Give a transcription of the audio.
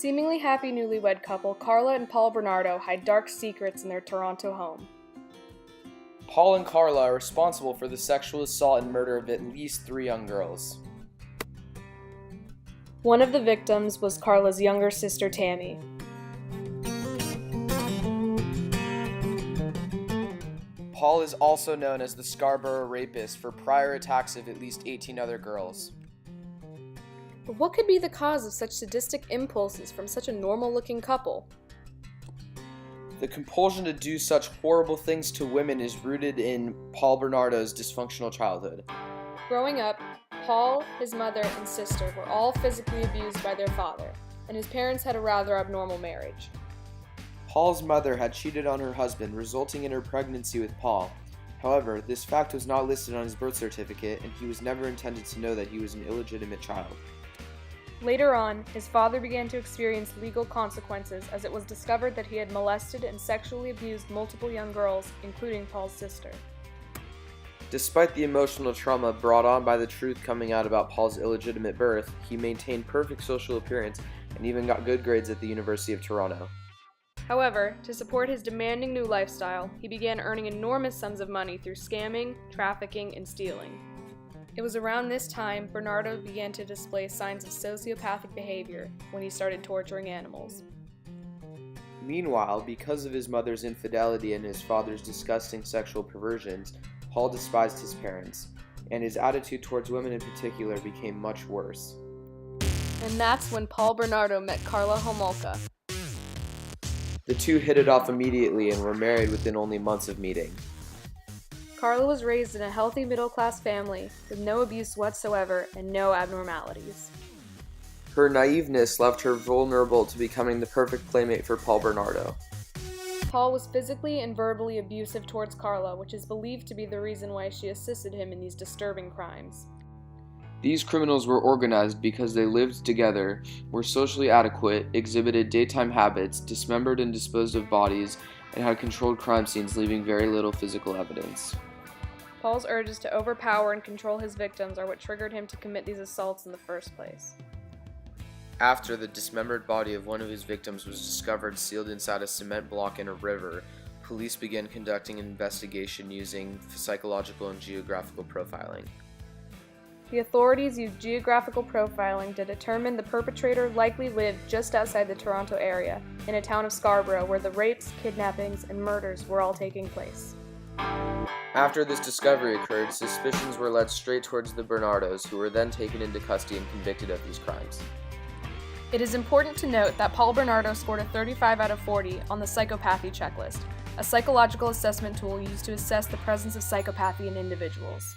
seemingly happy newlywed couple Karla and Paul Bernardo hide dark secrets in their Toronto home. Paul and Karla are responsible for the sexual assault and murder of at least 3 young girls. One of the victims was Karla's younger sister Tammy. Paul is also known as the Scarborough Rapist for prior attacks of at least 18 other girls. But what could be the cause of such sadistic impulses from such a normal-looking couple? The compulsion to do such horrible things to women is rooted in Paul Bernardo's dysfunctional childhood. Growing up, Paul, his mother, and sister were all physically abused by their father, and his parents had a rather abnormal marriage. Paul's mother had cheated on her husband, resulting in her pregnancy with Paul. However, this fact was not listed on his birth certificate, and he was never intended to know that he was an illegitimate child. Later on, his father began to experience legal consequences as it was discovered that he had molested and sexually abused multiple young girls, including Paul's sister. Despite the emotional trauma brought on by the truth coming out about Paul's illegitimate birth, he maintained perfect social appearance and even got good grades at the University of Toronto. However, to support his demanding new lifestyle, he began earning enormous sums of money through scamming, trafficking, and stealing. It was around this time Bernardo began to display signs of sociopathic behavior when he started torturing animals. Meanwhile, because of his mother's infidelity and his father's disgusting sexual perversions, Paul despised his parents, and his attitude towards women in particular became much worse. And that's when Paul Bernardo met Karla Homolka. The two hit it off immediately and were married within only months of meeting. Karla was raised in a healthy middle-class family with no abuse whatsoever and no abnormalities. Her naiveness left her vulnerable to becoming the perfect playmate for Paul Bernardo. Paul was physically and verbally abusive towards Karla, which is believed to be the reason why she assisted him in these disturbing crimes. These criminals were organized because they lived together, were socially adequate, exhibited daytime habits, dismembered and disposed of bodies, and had controlled crime scenes, leaving very little physical evidence. Paul's urges to overpower and control his victims are what triggered him to commit these assaults in the first place. After the dismembered body of one of his victims was discovered sealed inside a cement block in a river, police began conducting an investigation using psychological and geographical profiling. The authorities used geographical profiling to determine the perpetrator likely lived just outside the Toronto area, in a town of Scarborough where the rapes, kidnappings, and murders were all taking place. After this discovery occurred, suspicions were led straight towards the Bernardos, who were then taken into custody and convicted of these crimes. It is important to note that Paul Bernardo scored a 35 out of 40 on the psychopathy checklist, a psychological assessment tool used to assess the presence of psychopathy in individuals.